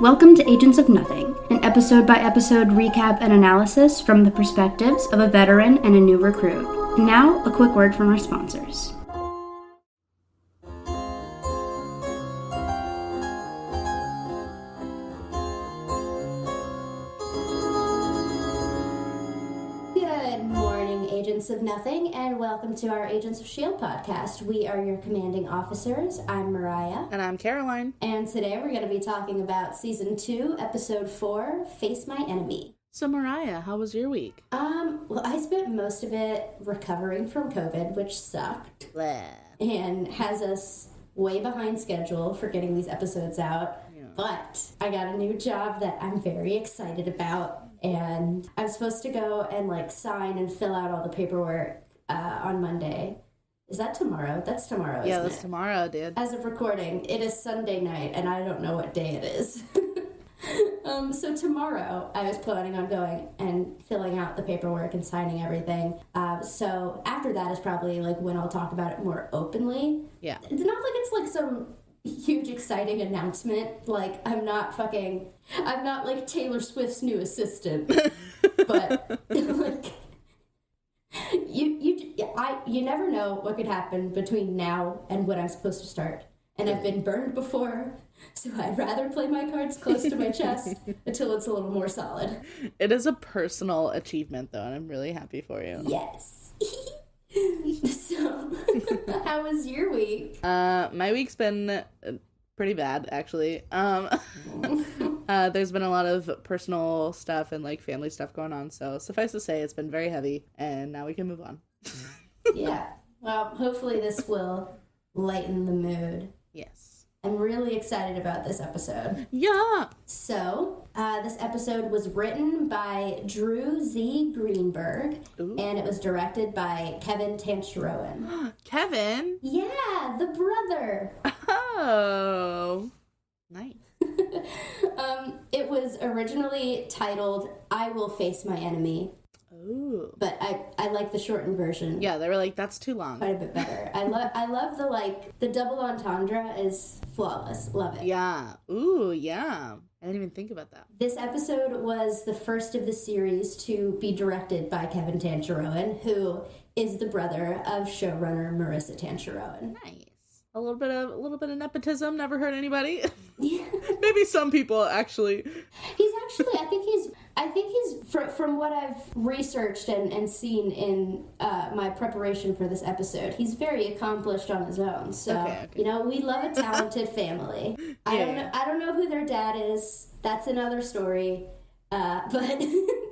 Welcome to Agents of Nothing, an episode-by-episode recap and analysis from the perspectives of a veteran and a new recruit. And now, a quick word from our sponsors. Good morning, Agents of Nothing, and welcome to our Agents of S.H.I.E.L.D. podcast. We are your commanding officers. I'm Mariah. And I'm Caroline. And today we're going to be talking about Season 2, Episode 4, Face My Enemy. So, Mariah, how was your week? Well, I spent most of it recovering from COVID, which sucked. Blah. And has us way behind schedule for getting these episodes out. Yeah. But I got a new job that I'm very excited about. And I'm supposed to go and, sign and fill out all the paperwork on Monday. Is that tomorrow? That's tomorrow, yeah, isn't that's tomorrow, dude. As of recording, it is Sunday night, and I don't know what day it is. So tomorrow, I was planning on going and filling out the paperwork and signing everything. So after that is probably, when I'll talk about it more openly. Yeah. It's not like it's, some huge exciting announcement. I'm not Taylor Swift's new assistant. But you never know what could happen between now and when I'm supposed to start. And I've been burned before, so I'd rather play my cards close to my chest until it's a little more solid. It is a personal achievement, though, and I'm really happy for you. Yes. So, how was your week? My week's been pretty bad, actually. There's been a lot of personal stuff and, family stuff going on, so suffice to say, it's been very heavy, and now we can move on. Yeah. Well, hopefully this will lighten the mood. Yes. I'm really excited about this episode. Yeah. So, this episode was written by Drew Z. Greenberg, Ooh. And it was directed by Kevin Tancharoen. Kevin? Yeah, the brother. Oh. Nice. It was originally titled I Will Face My Enemy. Ooh. But I like the shortened version. Yeah, they were like, that's too long. Quite a bit better. I love the double entendre is flawless. Love it. Yeah. Ooh, yeah. I didn't even think about that. This episode was the first of the series to be directed by Kevin Tancharoen, who is the brother of showrunner Marissa Tancharoen. Nice. A little bit of nepotism never hurt anybody. Yeah. Maybe some people actually. I think he's from what I've researched and seen in my preparation for this episode, he's very accomplished on his own. So, okay. We love a talented family. I don't know who their dad is. That's another story. But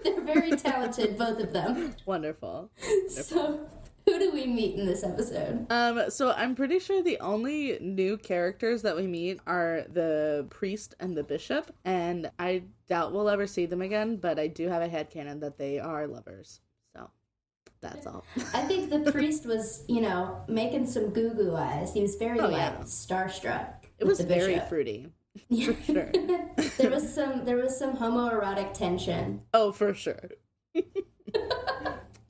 they're very talented, both of them. Wonderful. So, who do we meet in this episode? So I'm pretty sure the only new characters that we meet are the priest and the bishop, and I doubt we'll ever see them again, but I do have a headcanon that they are lovers. So that's all. I think the priest was, making some goo-goo eyes. He was very, starstruck. It was very bishop. Fruity. Yeah. For sure. there was some homoerotic tension. Oh, for sure.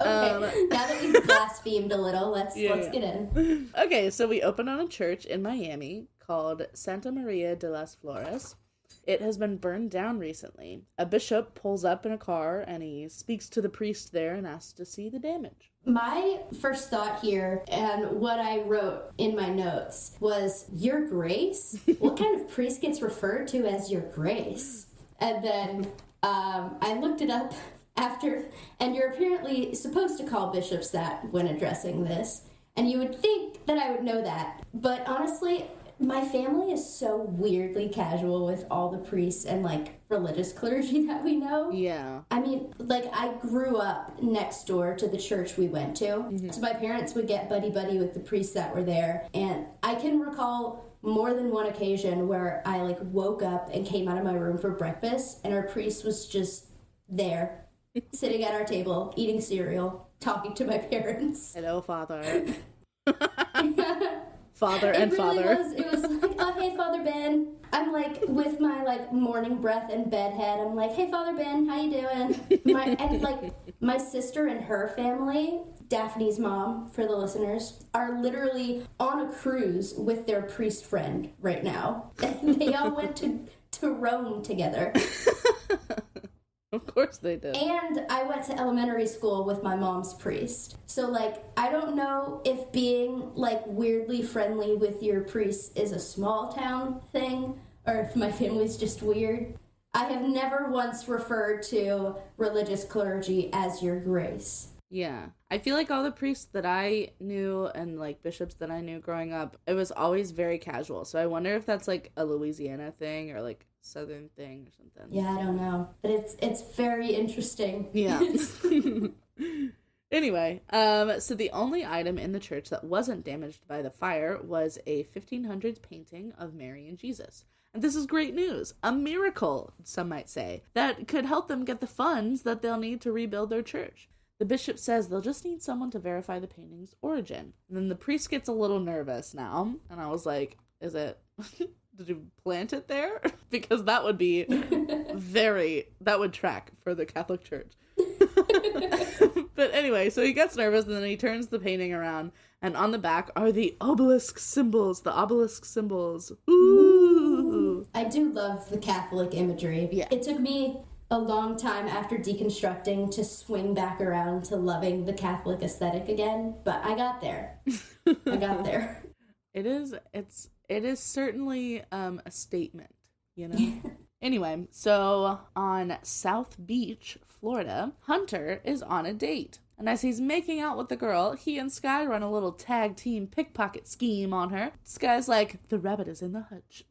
Okay, now that we've blasphemed a little, let's get in. Okay, so we open on a church in Miami called Santa Maria de las Flores. It has been burned down recently. A bishop pulls up in a car and he speaks to the priest there and asks to see the damage. My first thought here, and what I wrote in my notes, was, Your Grace? What kind of priest gets referred to as Your Grace? And then I looked it up after, and you're apparently supposed to call bishops that when addressing this, and you would think that I would know that, but honestly, my family is so weirdly casual with all the priests and, religious clergy that we know. Yeah. I mean, I grew up next door to the church we went to, mm-hmm. So my parents would get buddy-buddy with the priests that were there, and I can recall more than one occasion where I, woke up and came out of my room for breakfast, and our priest was just there, sitting at our table, eating cereal, talking to my parents. Hello, Father. Father and Father. It was oh, hey, Father Ben. I'm with my morning breath and bed head. I'm hey, Father Ben, how you doing? My sister and her family, Daphne's mom, for the listeners, are literally on a cruise with their priest friend right now. They all went to to Rome together. Of course they did. And I went to elementary school with my mom's priest. So, like, I don't know if being, like, weirdly friendly with your priest is a small town thing, or if my family's just weird. I have never once referred to religious clergy as your grace. Yeah. I feel like all the priests that I knew and, like, bishops that I knew growing up, it was always very casual. So I wonder if that's, like, a Louisiana thing or, like, Southern thing or something. Yeah, I don't know. But it's very interesting. Yeah. Anyway, so the only item in the church that wasn't damaged by the fire was a 1500s painting of Mary and Jesus. And this is great news. A miracle, some might say, that could help them get the funds that they'll need to rebuild their church. The bishop says they'll just need someone to verify the painting's origin. And then the priest gets a little nervous now. And I was like, is it... Did you plant it there? Because that would be that would track for the Catholic Church. But anyway, so he gets nervous and then he turns the painting around and on the back are the obelisk symbols. Ooh. I do love the Catholic imagery. Yeah. It took me a long time after deconstructing to swing back around to loving the Catholic aesthetic again, but I got there. It is certainly a statement, you know? Anyway, so on South Beach, Florida, Hunter is on a date. And as he's making out with the girl, he and Sky run a little tag team pickpocket scheme on her. Sky's like, the rabbit is in the hutch.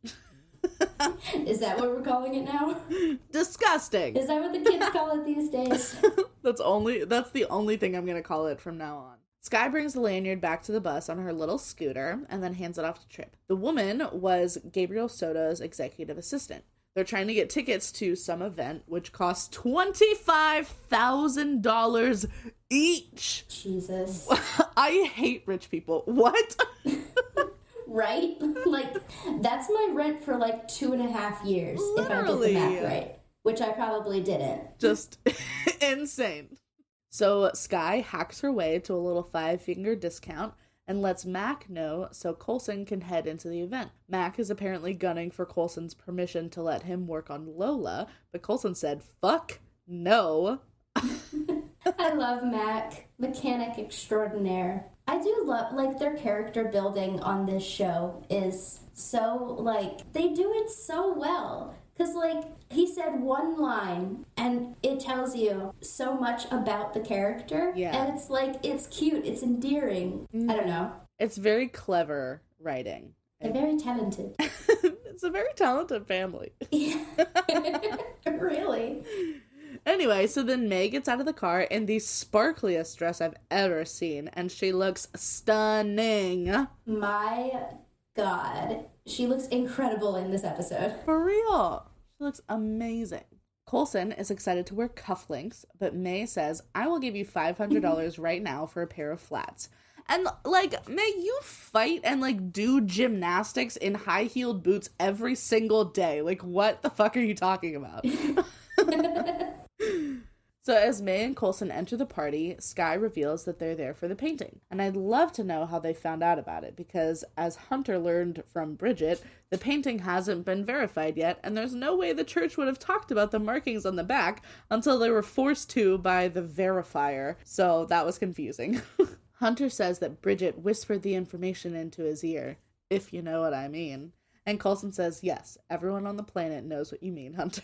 Is that what we're calling it now? Disgusting. Is that what the kids call it these days? That's the only thing I'm going to call it from now on. Sky brings the lanyard back to the bus on her little scooter and then hands it off to Tripp. The woman was Gabriel Soto's executive assistant. They're trying to get tickets to some event, which costs $25,000 each. Jesus. I hate rich people. What? Right? Like, that's my rent for like 2.5 years, Literally. if I did the math right. Which I probably didn't. Just insane. So Sky hacks her way to a little 5-finger discount and lets Mac know so Coulson can head into the event. Mac is apparently gunning for Coulson's permission to let him work on Lola, but Coulson said, fuck no. I love Mac, mechanic extraordinaire. I do love, like, their character building on this show is so, like, they do it so well. Because, like, he said one line, and it tells you so much about the character. Yeah. And it's, like, it's cute. It's endearing. I don't know. It's very clever writing. They're very talented. It's a very talented family. Yeah. Really. Anyway, so then May gets out of the car in the sparkliest dress I've ever seen, and she looks stunning. My God. She looks incredible in this episode. For real. She looks amazing. Coulson is excited to wear cufflinks, but May says, I will give you $500 right now for a pair of flats. And, like, May, you fight and, like, do gymnastics in high-heeled boots every single day. Like, what the fuck are you talking about? So as May and Coulson enter the party, Sky reveals that they're there for the painting. And I'd love to know how they found out about it, because as Hunter learned from Bridget, the painting hasn't been verified yet, and there's no way the church would have talked about the markings on the back until they were forced to by the verifier. So that was confusing. Hunter says that Bridget whispered the information into his ear, if you know what I mean. And Coulson says, yes, everyone on the planet knows what you mean, Hunter.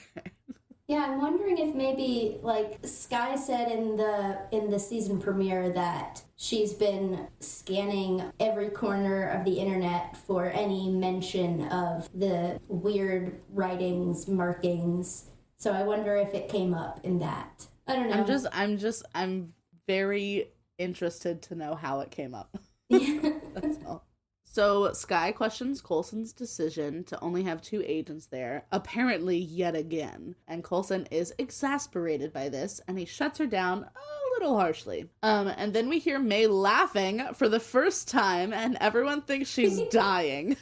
Yeah, I'm wondering if maybe, like, Sky said in the season premiere that she's been scanning every corner of the internet for any mention of the weird writings, markings. So I wonder if it came up in that. I don't know. I'm very interested to know how it came up. Yeah. That's all. So Sky questions Coulson's decision to only have 2 agents there, apparently yet again. And Coulson is exasperated by this, and he shuts her down a little harshly. And then we hear May laughing for the first time, and everyone thinks she's dying.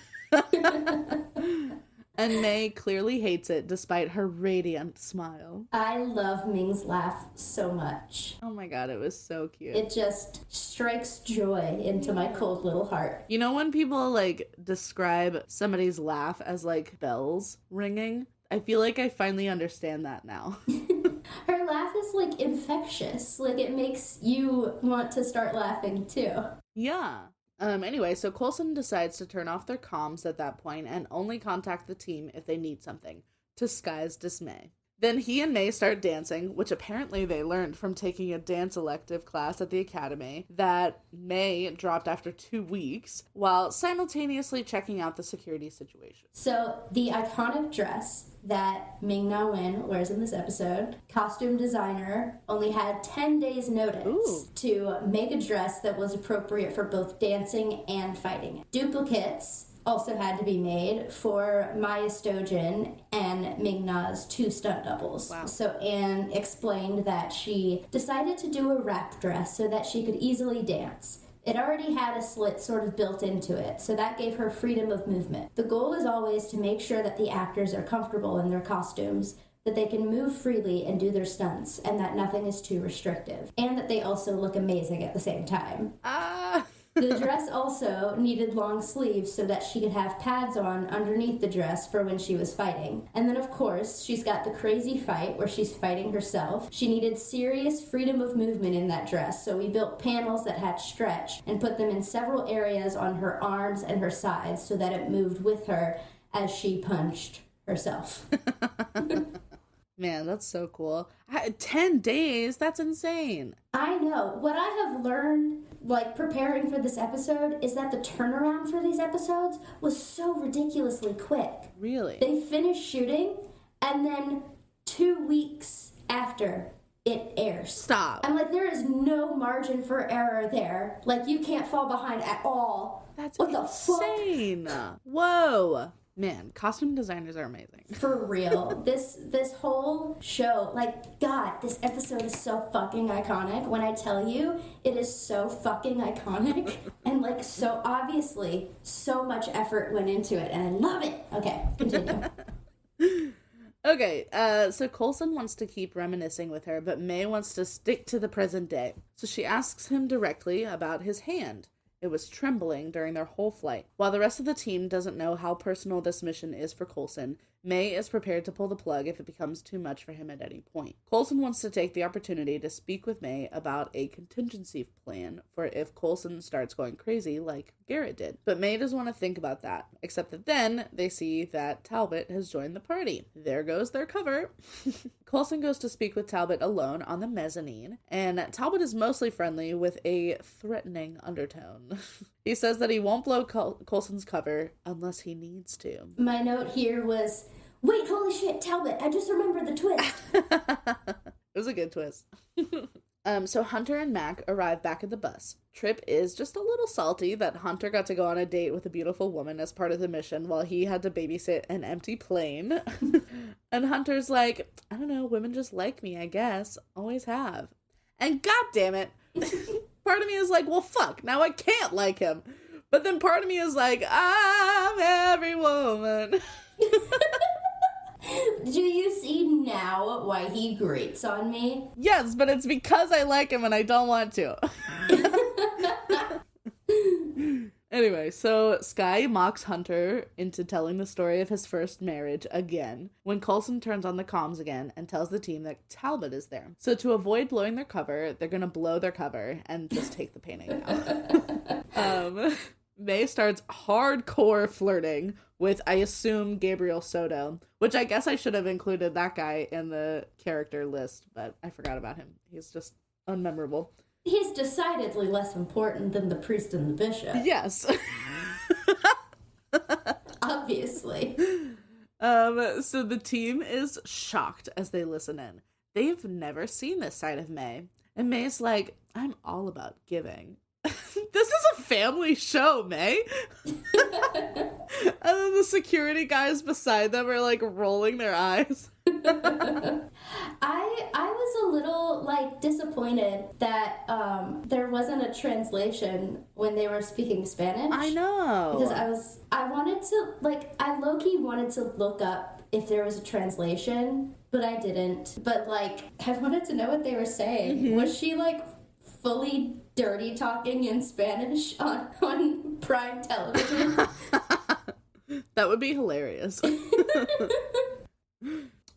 And May clearly hates it, despite her radiant smile. I love Ming's laugh so much. Oh my god, it was so cute. It just strikes joy into my cold little heart. You know when people, like, describe somebody's laugh as, like, bells ringing? I feel like I finally understand that now. Her laugh is, like, infectious. Like, it makes you want to start laughing, too. Yeah. Anyway, so Coulson decides to turn off their comms at that point and only contact the team if they need something, to Sky's dismay. Then he and May start dancing, which apparently they learned from taking a dance elective class at the academy that May dropped after 2 weeks, while simultaneously checking out the security situation. So, the iconic dress that Ming-Na Wen wears in this episode, costume designer only had 10 days notice to make a dress that was appropriate for both dancing and fighting. Duplicates also had to be made for Maya Stojin and Ming-Na's 2 stunt doubles. Wow. So Anne explained that she decided to do a wrap dress so that she could easily dance. It already had a slit sort of built into it, so that gave her freedom of movement. The goal is always to make sure that the actors are comfortable in their costumes, that they can move freely and do their stunts, and that nothing is too restrictive. And that they also look amazing at the same time. The dress also needed long sleeves so that she could have pads on underneath the dress for when she was fighting. And then, of course, she's got the crazy fight where she's fighting herself. She needed serious freedom of movement in that dress, so we built panels that had stretch and put them in several areas on her arms and her sides so that it moved with her as she punched herself. Man, that's so cool. 10 days? That's insane. I know. What I have learned, like, preparing for this episode is that the turnaround for these episodes was so ridiculously quick. Really? They finished shooting, and then 2 weeks after, it airs. Stop. I'm like, there is no margin for error there. Like, you can't fall behind at all. That's what insane. The fuck? Whoa. Man, costume designers are amazing. For real. This whole show, like, God, this episode is so fucking iconic. When I tell you, it is so fucking iconic. And, like, so obviously, so much effort went into it, and I love it. Okay, continue. Okay, so Coulson wants to keep reminiscing with her, but May wants to stick to the present day. So she asks him directly about his hand. It was trembling during their whole flight. While the rest of the team doesn't know how personal this mission is for Coulson, May is prepared to pull the plug if it becomes too much for him at any point. Coulson wants to take the opportunity to speak with May about a contingency plan for if Coulson starts going crazy like Garrett did. But May doesn't want to think about that, except that then they see that Talbot has joined the party. There goes their cover. Coulson goes to speak with Talbot alone on the mezzanine, and Talbot is mostly friendly with a threatening undertone. He says that he won't blow Coulson's cover unless he needs to. My note here was, wait, holy shit, Talbot, I just remembered the twist. It was a good twist. So Hunter and Mac arrive back at the bus. Trip is just a little salty that Hunter got to go on a date with a beautiful woman as part of the mission while he had to babysit an empty plane. And Hunter's like, I don't know, women just like me, I guess. Always have. And god damn it, part of me is like, well, fuck, now I can't like him. But then part of me is like, I'm every woman. Do you see now why he grates on me? Yes, but it's because I like him and I don't want to. Anyway, so Sky mocks Hunter into telling the story of his first marriage again when Coulson turns on the comms again and tells the team that Talbot is there. So to avoid blowing their cover, they're gonna blow their cover and just take the painting out. May starts hardcore flirting with, I assume, Gabriel Soto, which I guess I should have included that guy in the character list, but I forgot about him. He's just unmemorable. He's decidedly less important than the priest and the bishop. Yes. Obviously. So the team is shocked as they listen in. They've never seen this side of May. And May's like, I'm all about giving. This is a family show, May. And then the security guys beside them are like rolling their eyes. I was a little, like, disappointed that there wasn't a translation when they were speaking Spanish. I know. Because I wanted to, like, I low-key wanted to look up if there was a translation, but I didn't. But, like, I wanted to know what they were saying. Mm-hmm. Was she, like, fully dirty talking in Spanish on prime television? That would be hilarious.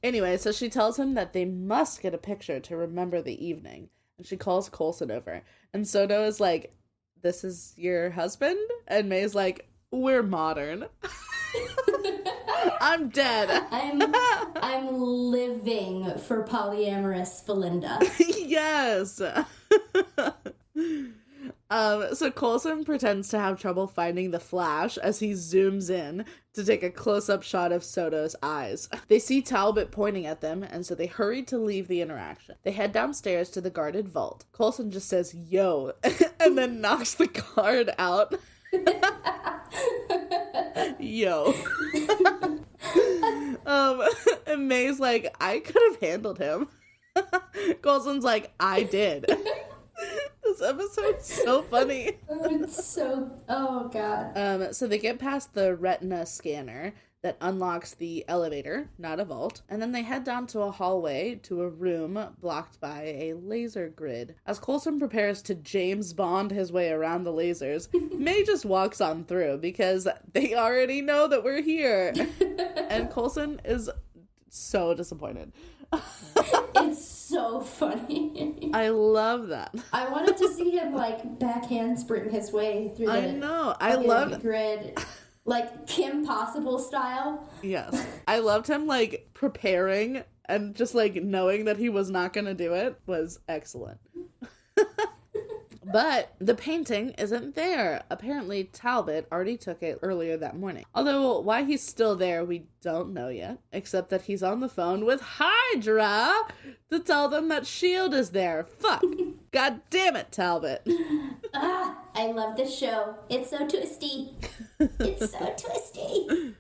Anyway, so she tells him that they must get a picture to remember the evening. And she calls Coulson over. And Soto is like, this is your husband? And May's like, we're modern. I'm dead. I'm living for polyamorous Felinda. Yes. So Coulson pretends to have trouble finding the flash as he zooms in to take a close-up shot of Soto's eyes. They see Talbot pointing at them, and so they hurry to leave the interaction. They head downstairs to the guarded vault. Coulson just says, yo, and then knocks the guard out. Yo. And May's like, I could have handled him. Coulson's like, I did. This episode's so funny. It's so, oh god. So they get past the retina scanner that unlocks the elevator, not a vault, and then they head down to a hallway to a room blocked by a laser grid. As Coulson prepares to James Bond his way around the lasers, May just walks on through because they already know that we're here. And Coulson is so disappointed. It's so funny. I love that. I wanted to see him like backhand sprint his way through the I know. I love grid. Like Kim Possible style. Yes. I loved him like preparing and just like knowing that he was not going to do it was excellent. But the painting isn't there. Apparently Talbot already took it earlier that morning. Although why he's still there, we don't know yet. Except that he's on the phone with Hydra to tell them that S.H.I.E.L.D. is there. Fuck. God damn it, Talbot. I love this show. It's so twisty. It's so twisty.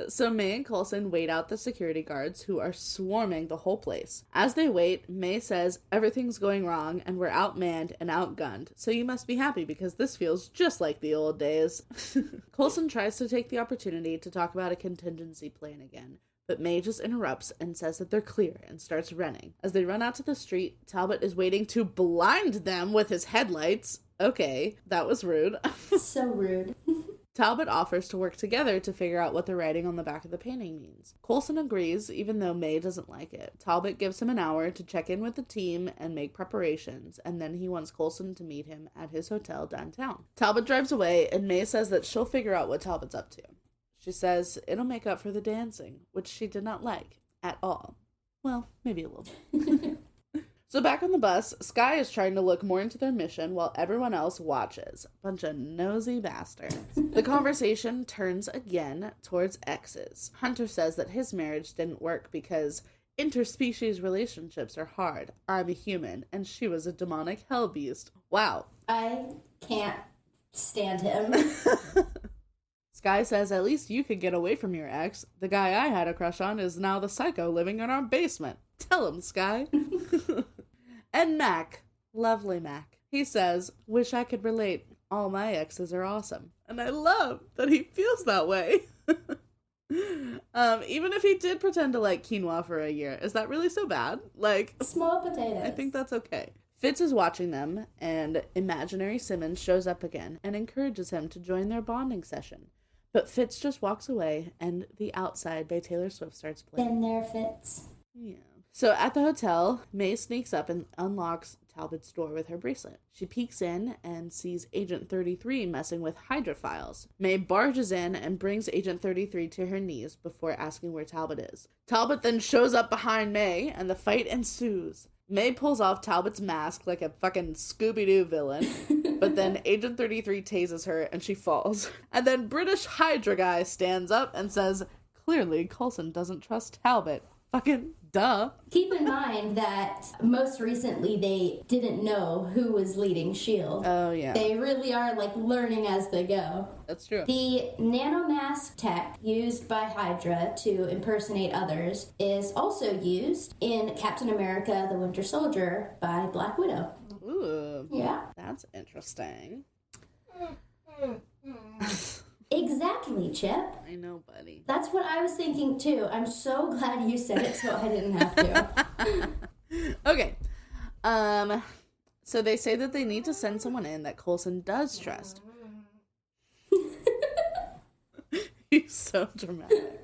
So May and Coulson wait out the security guards who are swarming the whole place. As they wait, May says, everything's going wrong and we're outmanned and outgunned, so you must be happy because this feels just like the old days. Coulson tries to take the opportunity to talk about a contingency plan again, but May just interrupts and says that they're clear and starts running. As they run out to the street, Talbot is waiting to blind them with his headlights. Okay, that was rude. So rude. Talbot offers to work together to figure out what the writing on the back of the painting means. Coulson agrees, even though May doesn't like it. Talbot gives him an hour to check in with the team and make preparations, and then he wants Coulson to meet him at his hotel downtown. Talbot drives away, and May says that she'll figure out what Talbot's up to. She says it'll make up for the dancing, which she did not like at all. Well, maybe a little bit. So back on the bus, Skye is trying to look more into their mission while everyone else watches. Bunch of nosy bastards. The conversation turns again towards exes. Hunter says that his marriage didn't work because interspecies relationships are hard. I'm a human, and she was a demonic hell beast. Wow. I can't stand him. Skye says, at least you could get away from your ex. The guy I had a crush on is now the psycho living in our basement. Tell him, Skye. And Mac, lovely Mac, he says, wish I could relate. All my exes are awesome. And I love that he feels that way. Even if he did pretend to like quinoa for a year, is that really so bad? Like, small potatoes. I think that's okay. Fitz is watching them, and imaginary Simmons shows up again and encourages him to join their bonding session. But Fitz just walks away, and The Outside by Taylor Swift starts playing. Been there, Fitz. Yeah. So at the hotel, May sneaks up and unlocks Talbot's door with her bracelet. She peeks in and sees Agent 33 messing with Hydra files. May barges in and brings Agent 33 to her knees before asking where Talbot is. Talbot then shows up behind May, and the fight ensues. May pulls off Talbot's mask like a fucking Scooby-Doo villain, but then Agent 33 tases her and she falls. And then British Hydra guy stands up and says, clearly Coulson doesn't trust Talbot. Fucking duh. Keep in mind that most recently they didn't know who was leading S.H.I.E.L.D. Oh, yeah. They really are, like, learning as they go. That's true. The nanomask tech used by Hydra to impersonate others is also used in Captain America the Winter Soldier by Black Widow. Ooh. Yeah. That's interesting. Exactly, Chip. I know, buddy. That's what I was thinking, too. I'm so glad you said it so I didn't have to. Okay. So they say that they need to send someone in that Coulson does trust. He's so dramatic.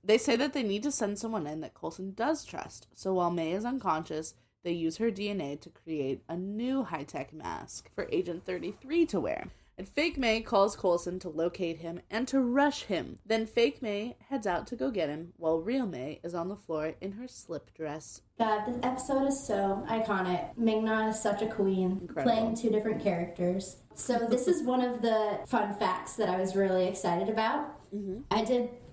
They say that they need to send someone in that Coulson does trust. So while May is unconscious, they use her DNA to create a new high-tech mask for Agent 33 to wear. And Fake May calls Coulson to locate him and to rush him. Then Fake May heads out to go get him, while Real May is on the floor in her slip dress. God, this episode is so iconic. Ming-Na is such a queen, Incredible. playing two different characters. So this is one of the fun facts that I was really excited about. Mm-hmm. I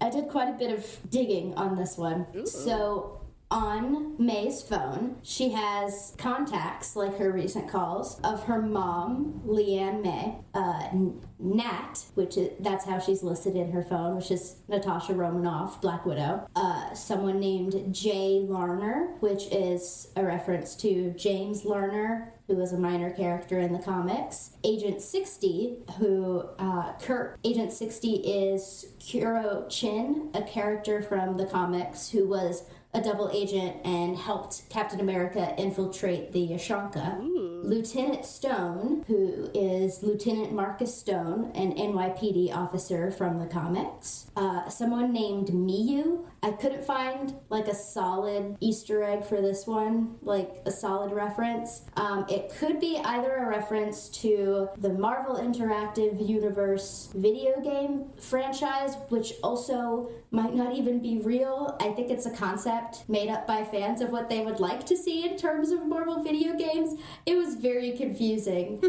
did quite a bit of digging on this one. Ooh. So on May's phone, she has contacts, like her recent calls, of her mom, Leanne May, Nat, that's how she's listed in her phone, which is Natasha Romanoff, Black Widow. Someone named Jay Larner, which is a reference to James Larner, who was a minor character in the comics. Agent 60, Agent 60 is Kuro Chin, a character from the comics who was a double agent and helped Captain America infiltrate the Yashanka. Ooh. Lieutenant Stone, who is Lieutenant Marcus Stone, an NYPD officer from the comics. Someone named Miyu. I couldn't find like a solid Easter egg for this one, like a solid reference. It could be either a reference to the Marvel Interactive Universe video game franchise, which also might not even be real. I think it's a concept made up by fans of what they would like to see in terms of Marvel video games. It was very confusing.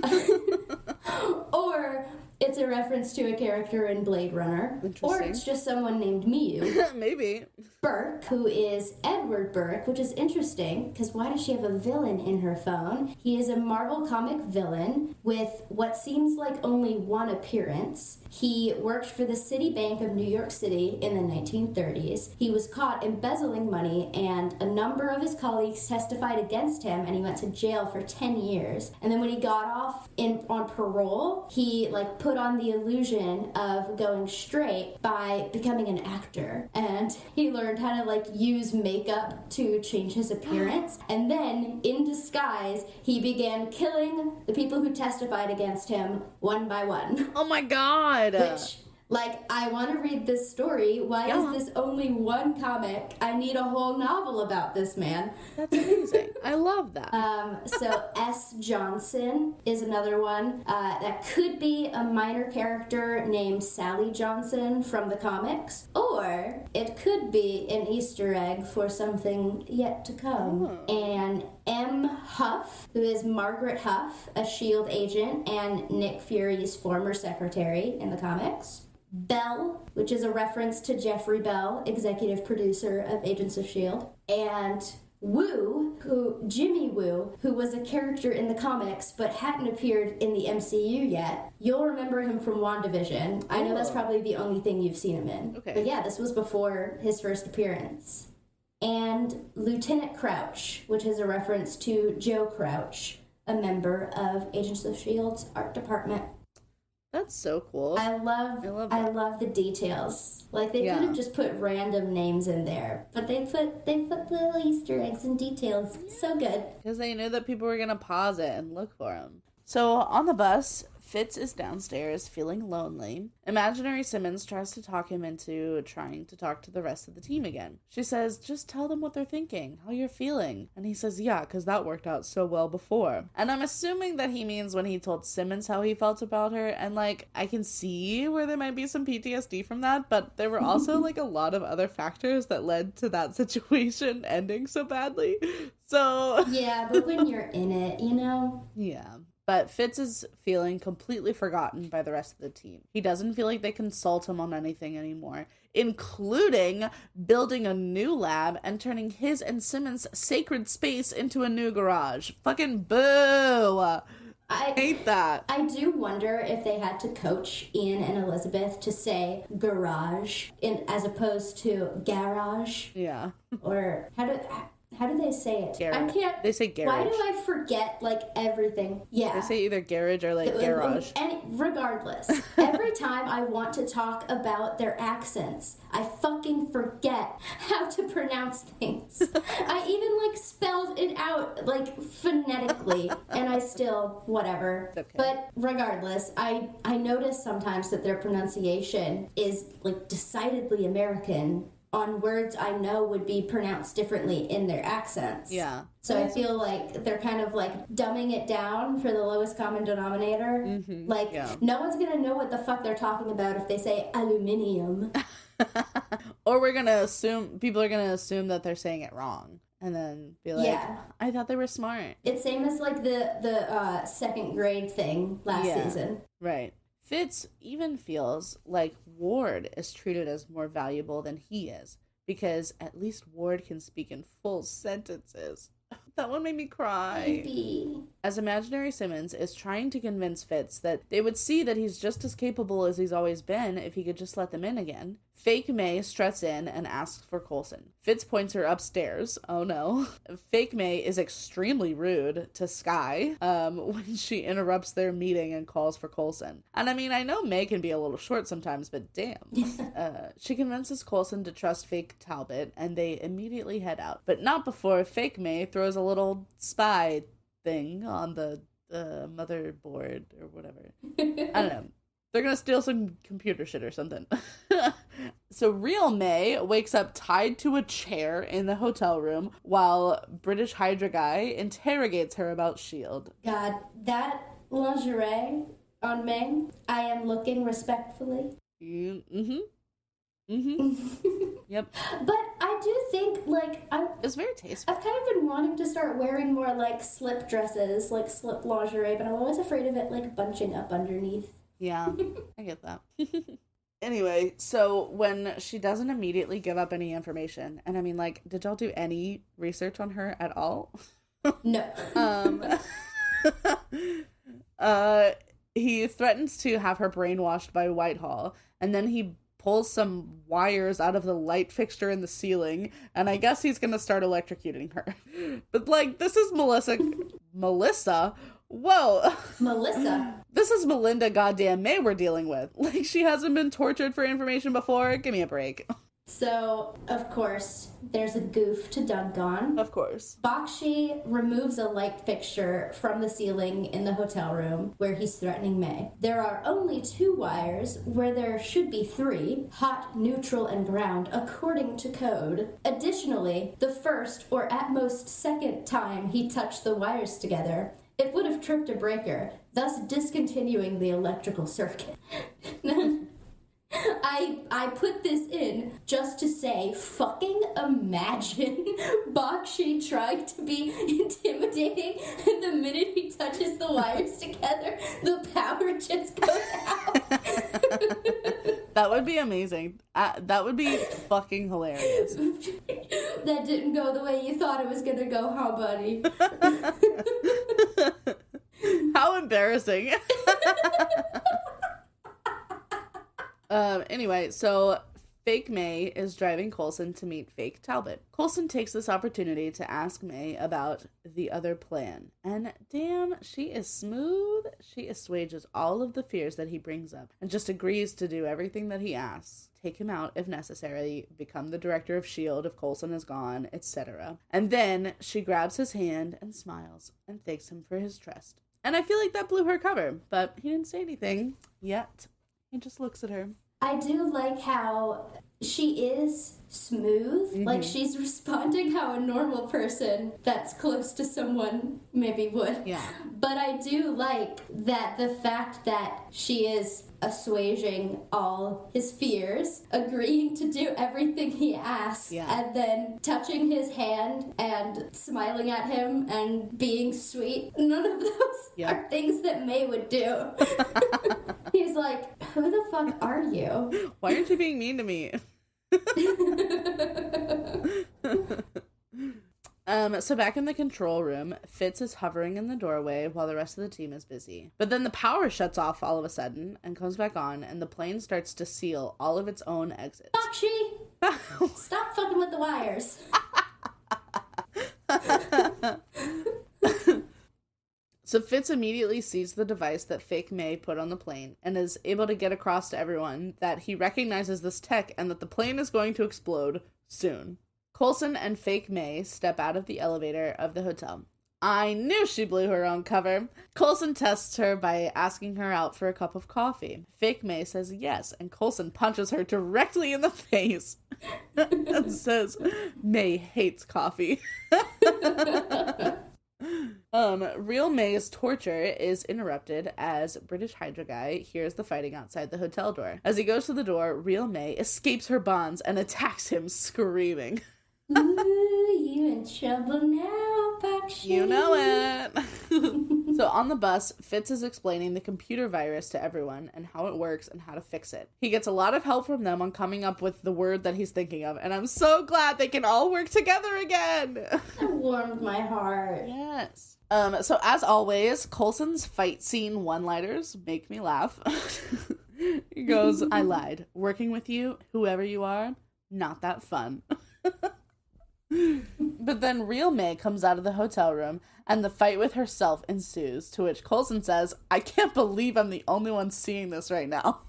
Or it's a reference to a character in Blade Runner. Or it's just someone named Miyu. Maybe. Burke, who is Edward Burke, which is interesting, because why does she have a villain in her phone? He is a Marvel comic villain with what seems like only one appearance. He worked for the Citibank of New York City in the 1930s. He was caught embezzling money, and a number of his colleagues testified against him, and he went to jail for 10 years. And then when he got off on parole, he put on the illusion of going straight by becoming an actor. And he learned how to use makeup to change his appearance. And then, in disguise, he began killing the people who testified against him one by one. Oh my god! Which, I want to read this story. Why is this only one comic? I need a whole novel about this man. That's amazing. I love that. So S. Johnson is another one. That could be a minor character named Sally Johnson from the comics. Or it could be an Easter egg for something yet to come. Oh. And M. Huff, who is Margaret Huff, a S.H.I.E.L.D. agent and Nick Fury's former secretary in the comics. Bell, which is a reference to Jeffrey Bell, executive producer of Agents of S.H.I.E.L.D. And Jimmy Woo, who was a character in the comics but hadn't appeared in the MCU yet. You'll remember him from WandaVision. I know that's probably the only thing you've seen him in. Okay. But yeah, this was before his first appearance. And Lieutenant Crouch, which is a reference to Joe Crouch, a member of Agents of S.H.I.E.L.D.'s art department. That's so cool. I love the details. They could have just put random names in there, but they put little Easter eggs and details. So good. Because they knew that people were gonna pause it and look for them. So on the bus, Fitz is downstairs feeling lonely. Imaginary Simmons tries to talk him into trying to talk to the rest of the team again. She says, just tell them what they're thinking, how you're feeling. And he says, yeah, because that worked out so well before. And I'm assuming that he means when he told Simmons how he felt about her. And I can see where there might be some PTSD from that, but there were also a lot of other factors that led to that situation ending so badly. So yeah, but when you're in it, Yeah. But Fitz is feeling completely forgotten by the rest of the team. He doesn't feel like they consult him on anything anymore, including building a new lab and turning his and Simmons' sacred space into a new garage. Fucking boo! I hate that. I do wonder if they had to coach Ian and Elizabeth to say garage as opposed to garage. Yeah. Or how do they say it? Garage. I can't. They say garage. Why do I forget everything? Yeah. They say either garage or garage. And regardless, every time I want to talk about their accents, I fucking forget how to pronounce things. I even spelled it out phonetically, and I still whatever. It's okay. But regardless, I notice sometimes that their pronunciation is decidedly American. on words I know would be pronounced differently in their accents. Yeah. So I feel like they're kind of like dumbing it down for the lowest common denominator. Mm-hmm. Like, no one's gonna know what the fuck they're talking about if they say aluminium. Or people are gonna assume that they're saying it wrong. And then be like, I thought they were smart. It's same as like the second grade thing last season. Right. Fitz even feels like Ward is treated as more valuable than he is, because at least Ward can speak in full sentences. That one made me cry. Baby. As imaginary Simmons is trying to convince Fitz that they would see that he's just as capable as he's always been if he could just let them in again, Fake May struts in and asks for Coulson. Fitz points her upstairs. Oh no. Fake May is extremely rude to Skye when she interrupts their meeting and calls for Coulson. And I mean, I know May can be a little short sometimes, but damn. She convinces Coulson to trust Fake Talbot, and they immediately head out. But not before Fake May throws a little spy thing on the motherboard or whatever. I don't know. They're gonna steal some computer shit or something. So real May wakes up tied to a chair in the hotel room while British Hydra guy interrogates her about S.H.I.E.L.D. God, that lingerie on May, I am looking respectfully. Mm-hmm. Yep. But I do think, like, it's very tasteful. I've kind of been wanting to start wearing more, like, slip dresses, like slip lingerie, but I'm always afraid of it, like, bunching up underneath. Yeah, I get that. Anyway, so when she doesn't immediately give up any information, and I mean, like, did y'all do any research on her at all? No. He threatens to have her brainwashed by Whitehall, and then he pulls some wires out of the light fixture in the ceiling, and I guess he's gonna start electrocuting her. But, like, this is Melissa? Whoa. Melissa. This is Melinda goddamn May we're dealing with. Like, she hasn't been tortured for information before. Give me a break. So, of course, there's a goof to dunk on. Of course. Bakshi removes a light fixture from the ceiling in the hotel room where he's threatening May. There are only 2 wires where there should be 3, hot, neutral, and ground, according to code. Additionally, the first, or at most second time he touched the wires together, it would have tripped a breaker, thus discontinuing the electrical circuit. I put this in just to say, fucking imagine Bakshi trying to be intimidating, and the minute he touches the wires together, the power just goes out. That would be amazing. That would be fucking hilarious. That didn't go the way you thought it was gonna go, huh, buddy? How embarrassing. Anyway, so Fake May is driving Coulson to meet Fake Talbot. Coulson takes this opportunity to ask May about the other plan. And damn, she is smooth. She assuages all of the fears that he brings up and just agrees to do everything that he asks. Take him out if necessary, become the director of S.H.I.E.L.D. if Coulson is gone, etc. And then she grabs his hand and smiles and thanks him for his trust. And I feel like that blew her cover, but he didn't say anything yet. He just looks at her. I do like how she is smooth. Mm-hmm. Like, she's responding how a normal person that's close to someone maybe would. Yeah. But I do like that the fact that she is assuaging all his fears, agreeing to do everything he asks, and then touching his hand and smiling at him and being sweet. None of those are things that May would do. He's like, who the fuck are you? Why aren't you being mean to me? So back in the control room, Fitz is hovering in the doorway while the rest of the team is busy. But then the power shuts off all of a sudden and comes back on, and the plane starts to seal all of its own exits. Bakshi! Stop fucking with the wires. So Fitz immediately sees the device that Fake May put on the plane and is able to get across to everyone that he recognizes this tech and that the plane is going to explode soon. Coulson and Fake May step out of the elevator of the hotel. I knew she blew her own cover. Coulson tests her by asking her out for a cup of coffee. Fake May says yes, and Coulson punches her directly in the face. and says, May hates coffee. Real May's torture is interrupted as British Hydra Guy hears the fighting outside the hotel door. As he goes to the door, Real May escapes her bonds and attacks him, screaming. Ooh, you in trouble now, Bakshi. You know it. So on the bus, Fitz is explaining the computer virus to everyone and how it works and how to fix it. He gets a lot of help from them on coming up with the word that he's thinking of, and I'm so glad they can all work together again. It warmed my heart. Yes. So as always, Coulson's fight scene one-liners make me laugh. He goes, I lied. Working with you, whoever you are, not that fun. But then Real May comes out of the hotel room and the fight with herself ensues, to which Coulson says, I can't believe I'm the only one seeing this right now.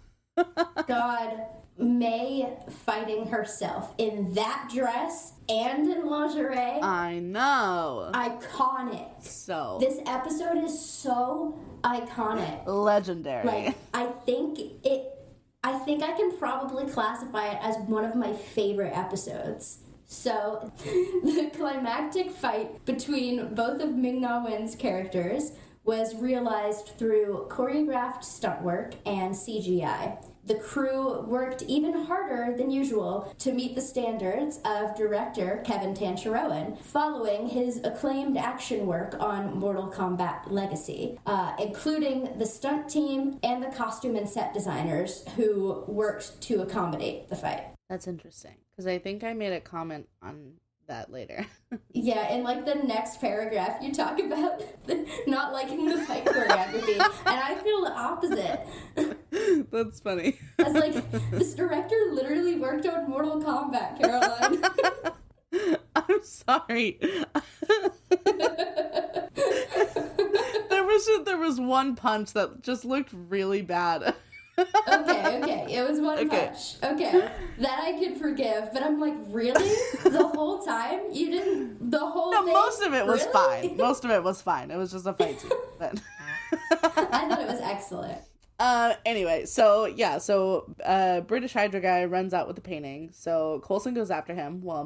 God, May fighting herself in that dress and in lingerie. I know. Iconic. So. This episode is so iconic. Legendary. Like, I think I can probably classify it as one of my favorite episodes. So, the climactic fight between both of Ming-Na Wen's characters was realized through choreographed stunt work and CGI. The crew worked even harder than usual to meet the standards of director Kevin Tancharoen, following his acclaimed action work on Mortal Kombat Legacy, including the stunt team and the costume and set designers who worked to accommodate the fight. That's interesting, because I think I made a comment on that later. Yeah, in like the next paragraph, you talk about not liking the fight choreography, and I feel the opposite. That's funny. I was like, this director literally worked on Mortal Kombat, Caroline. I'm sorry. There was one punch that just looked really bad. Okay. It was one punch. Okay. That I could forgive, but I'm like, really? The whole time? You didn't, the whole thing? No, most of it was really? fine. Most of it was fine. It was just a fight scene. But I thought it was excellent. Anyway, so British Hydra Guy runs out with the painting, so Coulson goes after him while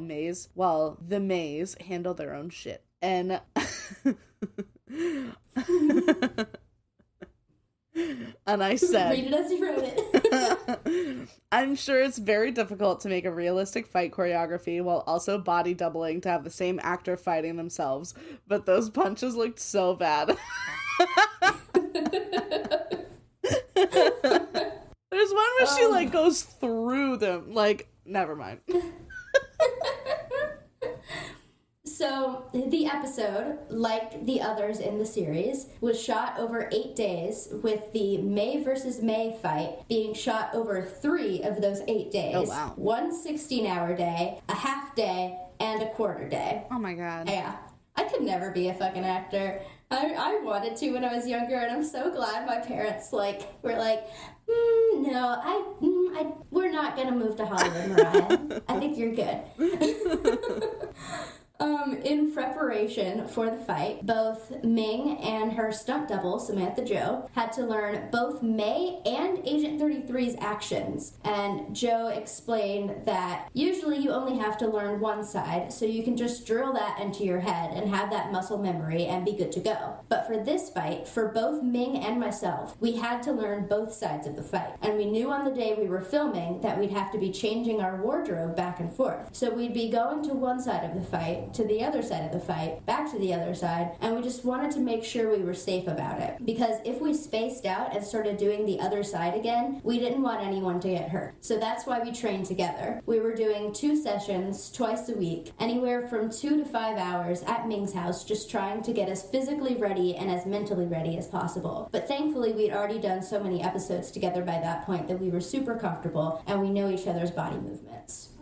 the Mays handle their own shit. And and I said, read it as you wrote it. I'm sure it's very difficult to make a realistic fight choreography while also body doubling to have the same actor fighting themselves, but those punches looked so bad. There's one where she like goes through them. Like, never mind. So, the episode, like the others in the series, was shot over 8 days, with the May versus May fight being shot over 3 of those 8 days. Oh, wow. One 16-hour day, a half day, and a quarter day. Oh my god. Yeah. I could never be a fucking actor. I wanted to when I was younger, and I'm so glad my parents, like, were like, no, we're not gonna move to Hollywood, Mariah. I think you're good. In preparation for the fight, both Ming and her stunt double, Samantha Jo, had to learn both May and Agent 33's actions. And Jo explained that usually you only have to learn one side, so you can just drill that into your head and have that muscle memory and be good to go. But for this fight, for both Ming and myself, we had to learn both sides of the fight. And we knew on the day we were filming that we'd have to be changing our wardrobe back and forth. So we'd be going to one side of the fight, to the other side of the fight, back to the other side, and we just wanted to make sure we were safe about it. Because if we spaced out and started doing the other side again, we didn't want anyone to get hurt. So that's why we trained together. We were doing 2 sessions twice a week, anywhere from 2 to 5 hours at Ming's house, just trying to get as physically ready and as mentally ready as possible. But thankfully, we'd already done so many episodes together by that point that we were super comfortable and we know each other's body movements.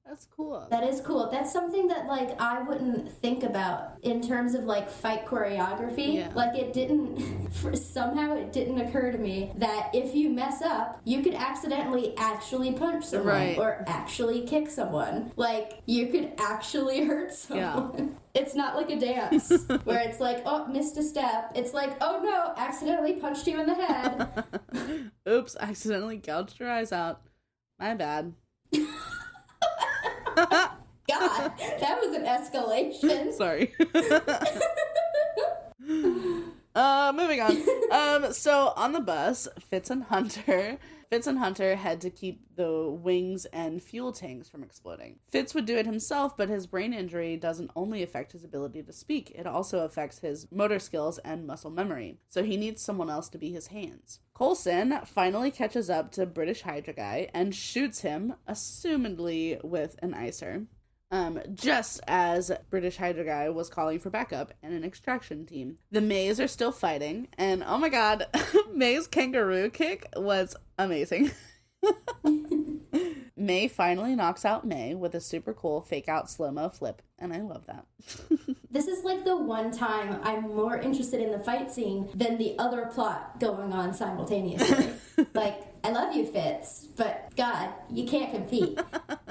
That's cool. That is cool. That's something that, like, I wouldn't think about in terms of, like, fight choreography. Yeah. Like, it didn't, somehow it didn't occur to me that if you mess up, you could accidentally actually punch someone. Right. Or actually kick someone. Like, you could actually hurt someone. Yeah. It's not like a dance where it's like, oh, missed a step. It's like, oh no, accidentally punched you in the head. Oops, accidentally gouged your eyes out. My bad. God, that was an escalation. Sorry. Moving on. So on the bus, Fitz and Hunter head to keep the wings and fuel tanks from exploding. Fitz would do it himself, but his brain injury doesn't only affect his ability to speak, it also affects his motor skills and muscle memory, so he needs someone else to be his hands. Coulson finally catches up to British Hydra Guy and shoots him, assumedly with an icer. Just as British Hydra Guy was calling for backup and an extraction team. The Mays are still fighting, and oh my god, May's kangaroo kick was amazing. May finally knocks out May with a super cool fake out slow-mo flip, and I love that. This is like the one time I'm more interested in the fight scene than the other plot going on simultaneously. Like, I love you, Fitz, but God, you can't compete.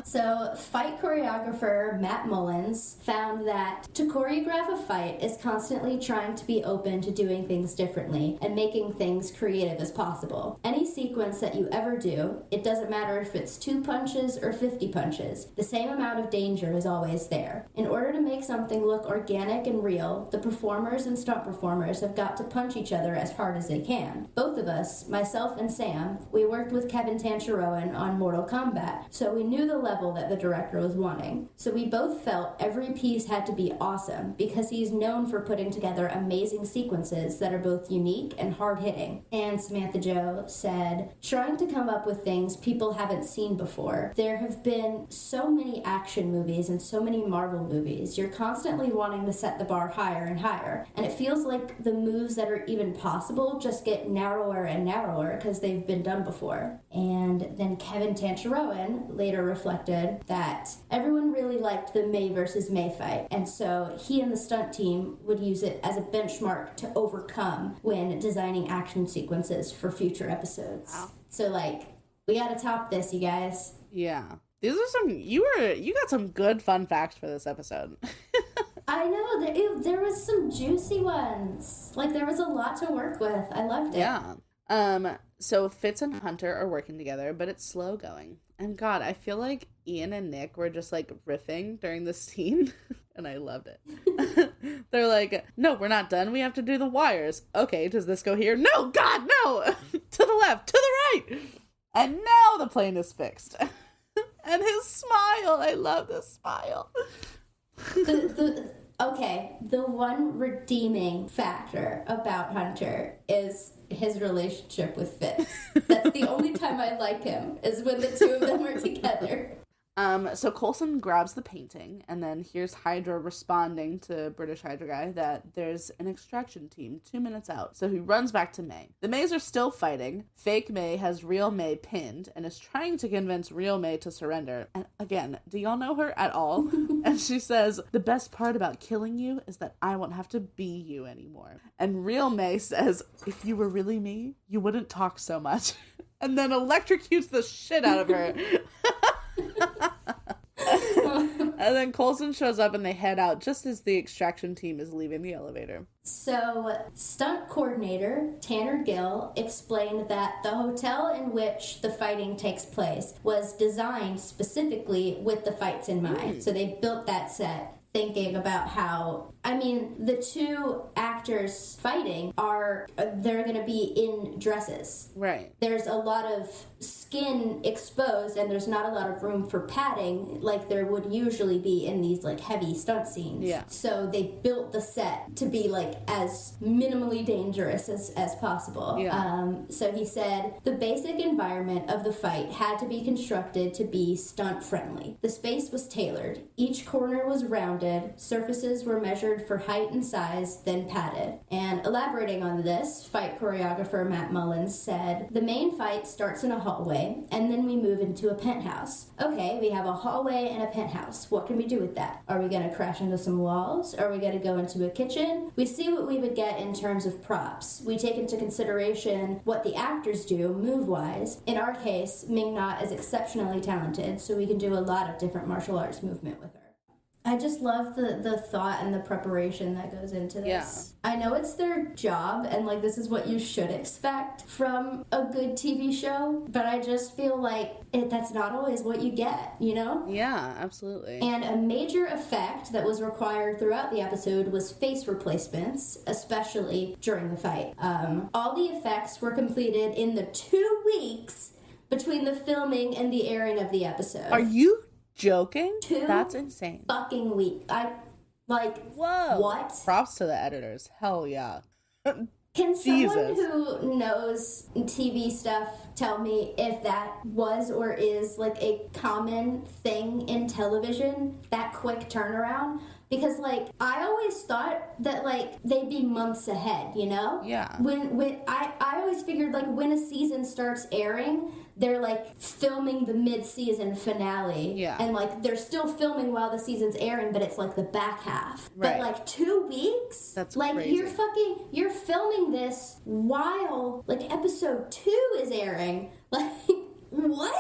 So, fight choreographer Matt Mullins found that to choreograph a fight is constantly trying to be open to doing things differently and making things creative as possible. Any sequence that you ever do, it doesn't matter if it's 2 punches or 50 punches, the same amount of danger is always there. In order to make something look organic and real, the performers and stunt performers have got to punch each other as hard as they can. Both of us, myself and Sam, we worked with Kevin Tancharoen on Mortal Kombat, so we knew the level that the director was wanting. So we both felt every piece had to be awesome because he's known for putting together amazing sequences that are both unique and hard-hitting. And Samantha Jo said, trying to come up with things people haven't seen before. There have been so many action movies and so many Marvel movies. You're constantly wanting to set the bar higher and higher, and it feels like the moves that are even possible just get narrower and narrower because they've been done before. And then Kevin Tancharoen later reflected that everyone really liked the May versus May fight, and so he and the stunt team would use it as a benchmark to overcome when designing action sequences for future episodes. Wow. So, like, we gotta top this, you guys. Yeah. These are some, you got some good fun facts for this episode. I know, there was some juicy ones. Like, there was a lot to work with. I loved it. Yeah. So Fitz and Hunter are working together, but it's slow going. And God, I feel like Ian and Nick were just like riffing during this scene, and I loved it. They're like, no, we're not done. We have to do the wires. Okay, does this go here? No, God, no! To the left, to the right! And now the plane is fixed. And his smile, I love this smile. Okay, the one redeeming factor about Hunter is his relationship with Fitz. That's the only time I like him, is when the two of them are together. So Coulson grabs the painting, and then here's Hydra responding to British Hydra Guy that there's an extraction team 2 minutes out. So he runs back to May. The Mays are still fighting. Fake May has real May pinned and is trying to convince real May to surrender. And again, do y'all know her at all? And she says, the best part about killing you is that I won't have to be you anymore. And real May says, if you were really me, you wouldn't talk so much. And then electrocutes the shit out of her. And then Coulson shows up and they head out just as the extraction team is leaving the elevator. So, stunt coordinator Tanner Gill explained that the hotel in which the fighting takes place was designed specifically with the fights in mind. So they built that set thinking about how, I mean, the two actors fighting they're going to be in dresses. Right. There's a lot of skin exposed and there's not a lot of room for padding like there would usually be in these like heavy stunt scenes. Yeah. So they built the set to be like as minimally dangerous as possible. Yeah. So he said the basic environment of the fight had to be constructed to be stunt friendly. The space was tailored. Each corner was rounded. Surfaces were measured for height and size, then padded. And elaborating on this, fight choreographer Matt Mullins said, the main fight starts in a hallway, and then we move into a penthouse. Okay, we have a hallway and a penthouse. What can we do with that? Are we going to crash into some walls? Are we going to go into a kitchen? We see what we would get in terms of props. We take into consideration what the actors do, move-wise. In our case, Ming Na is exceptionally talented, so we can do a lot of different martial arts movement with her. I just love the thought and the preparation that goes into this. Yeah. I know it's their job, and, like, this is what you should expect from a good TV show, but I just feel like that's not always what you get, you know? Yeah, absolutely. And a major effect that was required throughout the episode was face replacements, especially during the fight. All the effects were completed in the 2 weeks between the filming and the airing of the episode. Are you joking? 2 That's insane. fucking week. Whoa. What? Props to the editors. Hell yeah. Can someone who knows TV stuff tell me if that was or is, like, a common thing in television, that quick turnaround? Because, like, I always thought that, like, they'd be months ahead, you know? Yeah. When I always figured, like, when a season starts airing, they're, like, filming the mid-season finale. Yeah. And, like, they're still filming while the season's airing, but it's, like, the back half. Right. But, like, 2 weeks? That's like, crazy. You're filming this while, like, episode 2 is airing. Like, what?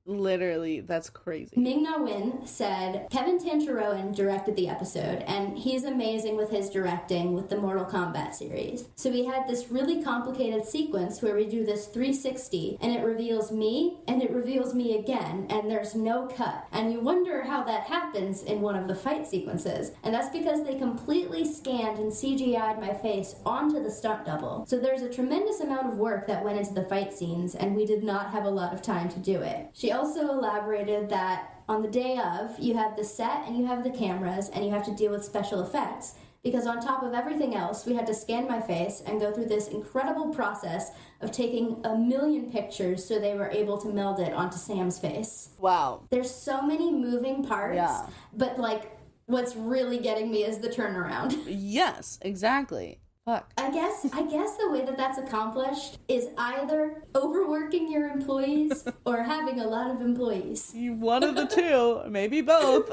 Literally, that's crazy. Ming-Na Wen said, Kevin Tancharoen directed the episode, and he's amazing with his directing with the Mortal Kombat series. So we had this really complicated sequence where we do this 360, and it reveals me, and it reveals me again, and there's no cut. And you wonder how that happens in one of the fight sequences. And that's because they completely scanned and CGI'd my face onto the stunt double. So there's a tremendous amount of work that went into the fight scenes, and we did not have a lot of time to do it. She also elaborated that on the day of, you have the set and you have the cameras and you have to deal with special effects, because on top of everything else, we had to scan my face and go through this incredible process of taking 1 million pictures so they were able to meld it onto Sam's face. Wow. There's so many moving parts, but, like, what's really getting me is the turnaround. Yes, exactly. Fuck. I guess the way that that's accomplished is either overworking your employees or having a lot of employees. One of the two, maybe both.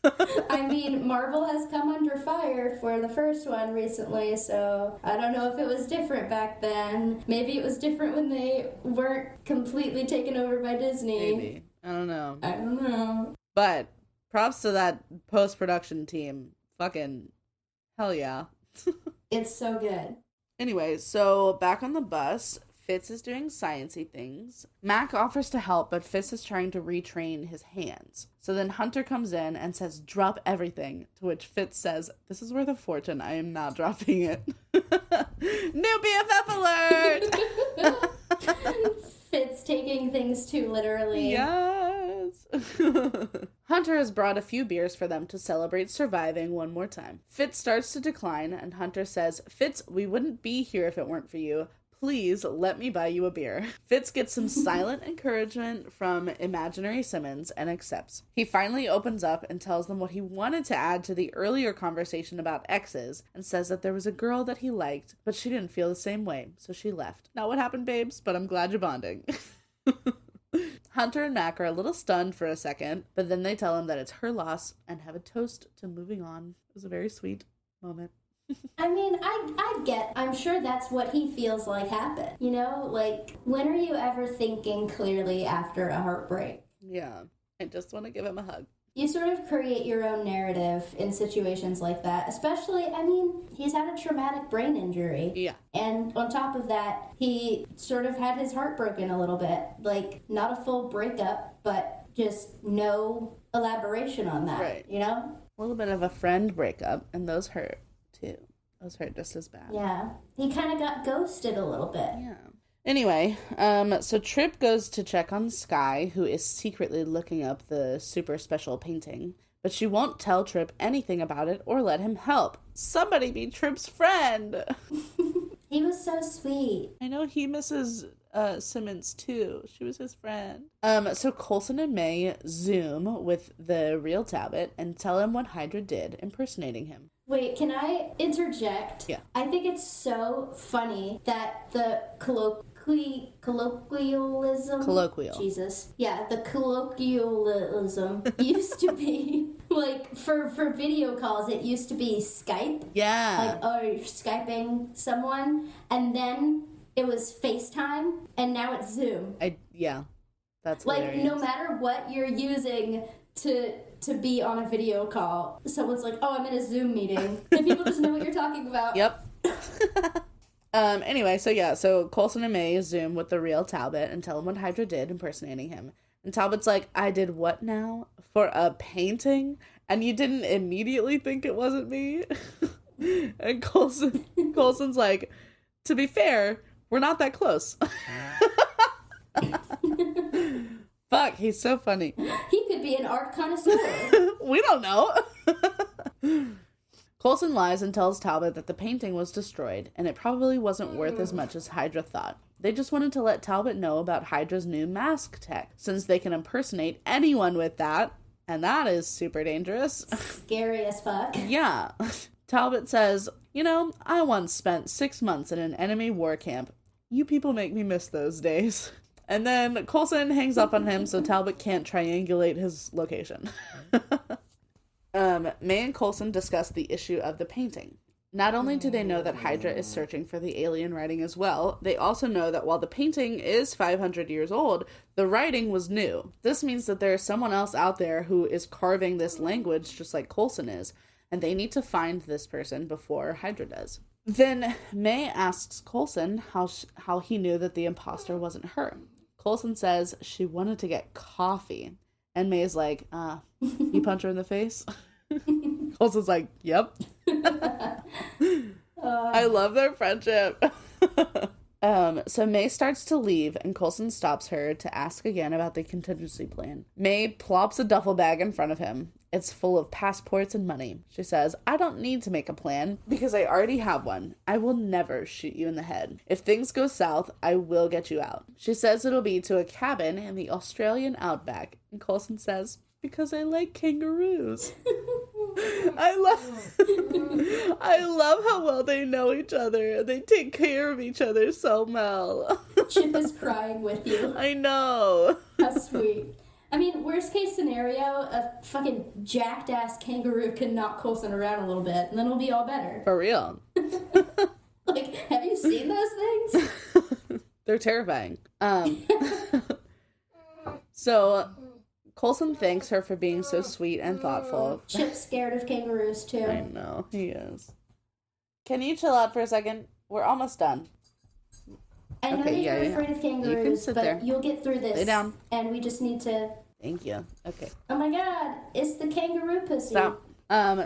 I mean, Marvel has come under fire for the first one recently, so I don't know if it was different back then. Maybe it was different when they weren't completely taken over by Disney. Maybe. I don't know. But props to that post-production team. Fucking hell yeah. It's so good. Anyway, so back on the bus, Fitz is doing sciencey things. Mac offers to help, but Fitz is trying to retrain his hands. So then Hunter comes in and says, drop everything, to which Fitz says, this is worth a fortune, I am not dropping it. New BFF alert! Fitz taking things too literally. Yes! Hunter has brought a few beers for them to celebrate surviving one more time. Fitz starts to decline, and Hunter says, Fitz, we wouldn't be here if it weren't for you. Please let me buy you a beer. Fitz gets some silent encouragement from imaginary Simmons and accepts. He finally opens up and tells them what he wanted to add to the earlier conversation about exes, and says that there was a girl that he liked, but she didn't feel the same way, so she left. Not what happened, babes, but I'm glad you're bonding. Hunter and Mac are a little stunned for a second, but then they tell him that it's her loss and have a toast to moving on. It was a very sweet moment. I mean, I'm sure that's what he feels like happened. You know, like, when are you ever thinking clearly after a heartbreak? Yeah, I just want to give him a hug. You sort of create your own narrative in situations like that, especially, I mean, he's had a traumatic brain injury. Yeah. And on top of that, he sort of had his heart broken a little bit. Like, not a full breakup, but just no elaboration on that, right. You know? A little bit of a friend breakup, and those hurt, too. Those hurt just as bad. Yeah. He kind of got ghosted a little bit. Yeah. Anyway, so Trip goes to check on Sky, who is secretly looking up the super special painting, but she won't tell Trip anything about it or let him help. Somebody be Trip's friend! He was so sweet. I know he misses Simmons too. She was his friend. So Coulson and May Zoom with the real Talbot and tell him what Hydra did, impersonating him. Wait, can I interject? Yeah. I think it's so funny that the colloquialism... Colloquial. Jesus. Yeah, the colloquialism used to be, like, for video calls, it used to be Skype. Yeah. Like, oh, you're Skyping someone, and then it was FaceTime, and now it's Zoom. Yeah. That's like, hilarious. no matter what you're using to to be on a video call. Someone's like, oh, I'm in a Zoom meeting. And people just know what you're talking about. Yep. Anyway, so Coulson and May Zoom with the real Talbot and tell him what Hydra did impersonating him. And Talbot's like, I did what now? For a painting? And you didn't immediately think it wasn't me? And Coulson's like, to be fair, we're not that close. Fuck, he's so funny. He could be an art connoisseur. We don't know. Coulson lies and tells Talbot that the painting was destroyed, and it probably wasn't worth as much as Hydra thought. They just wanted to let Talbot know about Hydra's new mask tech, since they can impersonate anyone with that, and that is super dangerous. Scary as fuck. Yeah. Talbot says, you know, I once spent 6 months in an enemy war camp. You people make me miss those days. And then Coulson hangs up on him so Talbot can't triangulate his location. May and Coulson discuss the issue of the painting. Not only do they know that Hydra is searching for the alien writing as well, they also know that while the painting is 500 years old, the writing was new. This means that there is someone else out there who is carving this language just like Coulson is, and they need to find this person before Hydra does. Then May asks Coulson how he knew that the imposter wasn't her. Coulson says she wanted to get coffee, and May is like, you punch her in the face? Coulson's like, yep. I love their friendship. So May starts to leave, and Coulson stops her to ask again about the contingency plan. May plops a duffel bag in front of him. It's full of passports and money. She says, I don't need to make a plan because I already have one. I will never shoot you in the head. If things go south, I will get you out. She says it'll be to a cabin in the Australian outback. And Coulson says, because I like kangaroos. I love how well they know each other. They take care of each other so well. Chip is crying with you. I know. How sweet. I mean, worst case scenario, a fucking jacked ass kangaroo can knock Coulson around a little bit, and then it'll be all better. For real. Like, have you seen those things? They're terrifying. So Coulson thanks her for being so sweet and thoughtful. Chip's scared of kangaroos, too. I know, he is. Can you chill out for a second? We're almost done. I know that you're afraid of kangaroos, but there. You'll get through this. Lay down. And we just need to... Thank you. Okay. Oh my god, it's the kangaroo pussy. Stop.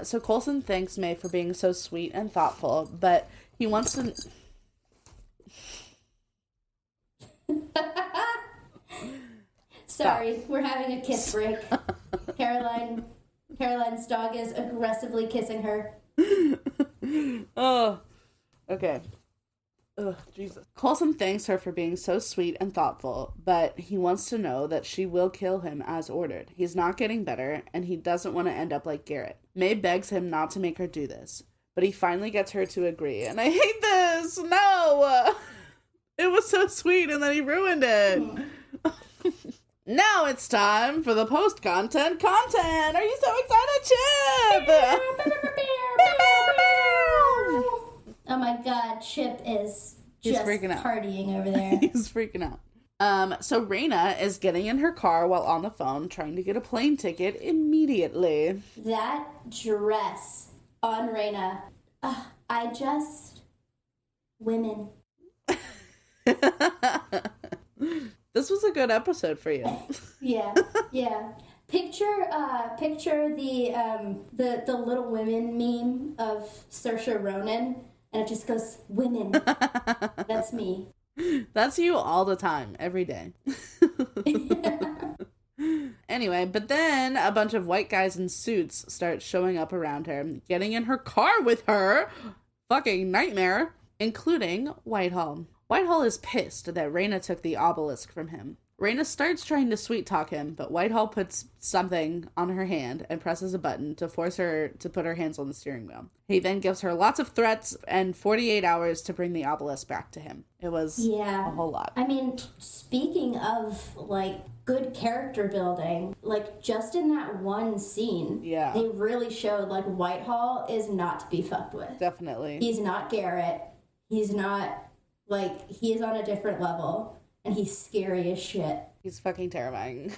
So Coulson thanks May for being so sweet and thoughtful, but he wants to... Sorry, we're having a kiss break. Caroline's dog is aggressively kissing her. Oh, okay. Ugh, Jesus. Coulson thanks her for being so sweet and thoughtful, but he wants to know that she will kill him as ordered. He's not getting better, and he doesn't want to end up like Garrett. May begs him not to make her do this, but he finally gets her to agree. And I hate this! No! It was so sweet, and then he ruined it. Now it's time for the post-content content! Are you so excited, Chip? Oh my god, Chip is He's just freaking out. partying over there. He's freaking out. So Raina is getting in her car while on the phone, trying to get a plane ticket immediately. That dress on Raina, women. This was a good episode for you. Yeah. Picture the Little Women meme of Saoirse Ronan, and it just goes, women. That's me. That's you all the time, every day. Anyway, but then a bunch of white guys in suits start showing up around her, getting in her car with her. Fucking nightmare. Including Whitehall. Whitehall is pissed that Raina took the obelisk from him. Raina starts trying to sweet talk him, but Whitehall puts something on her hand and presses a button to force her to put her hands on the steering wheel. He then gives her lots of threats and 48 hours to bring the obelisk back to him. It was a whole lot. I mean, speaking of, like, good character building, like, just in that one scene, they really showed, like, Whitehall is not to be fucked with. Definitely. He's not Garrett. He's not, like, he is on a different level. and he's scary as shit. He's fucking terrifying.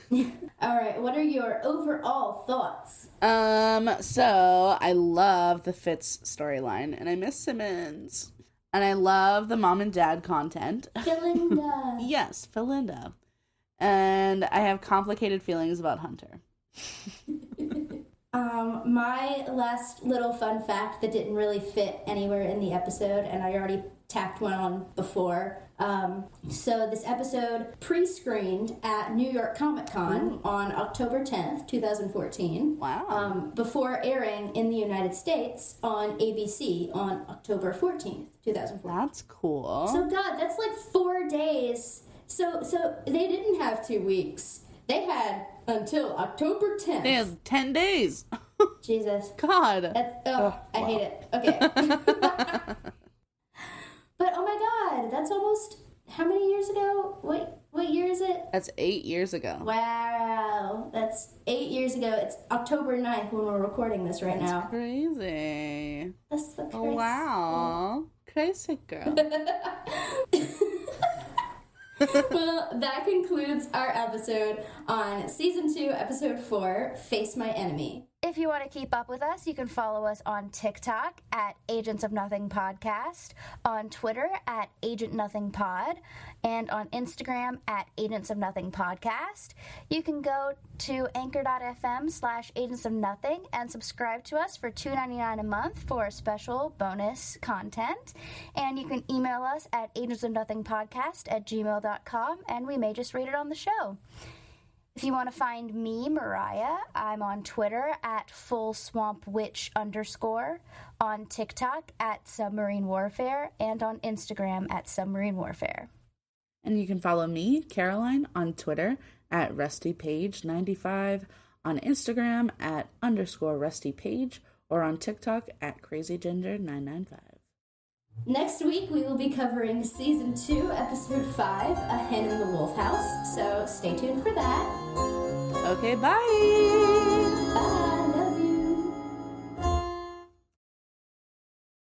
All right, what are your overall thoughts? So I love the Fitz storyline, and I miss Simmons. And I love the mom and dad content. Philinda. Yes, Philinda. And I have complicated feelings about Hunter. My last little fun fact that didn't really fit anywhere in the episode, and I already tacked one on before. So this episode pre-screened at New York Comic Con on October 10th, 2014. Wow. Before airing in the United States on ABC on October 14th, 2014. That's cool. So God, that's like 4 days. So they didn't have 2 weeks. They had until October 10th. They had 10 days. Jesus. God. I hate it. Okay. But oh my God, that's almost how many years ago? What year is it? That's 8 years ago. Wow, that's 8 years ago. It's October 9th when we're recording this right now. That's crazy. That's the crazy. Wow. Crazy girl. Well, that concludes our episode on Season 2, Episode 4, Face My Enemy. If you want to keep up with us, you can follow us on TikTok at Agents of Nothing Podcast, on Twitter at Agent Nothing Pod, and on Instagram at Agents of Nothing Podcast. You can go to anchor.fm/Agents of Nothing and subscribe to us for $2.99 a month for special bonus content. And you can email us at agentsofnothingpodcast@gmail.com, and we may just read it on the show. If you want to find me, Mariah, I'm on Twitter at FullSwampWitch_, on TikTok at Submarine Warfare, and on Instagram at Submarine Warfare. And you can follow me, Caroline, on Twitter at RustyPage95, on Instagram at _RustyPage, or on TikTok at CrazyGinger995. Next week, we will be covering Season 2, Episode 5, A Hen in the Wolf House, so stay tuned for that. Okay, bye!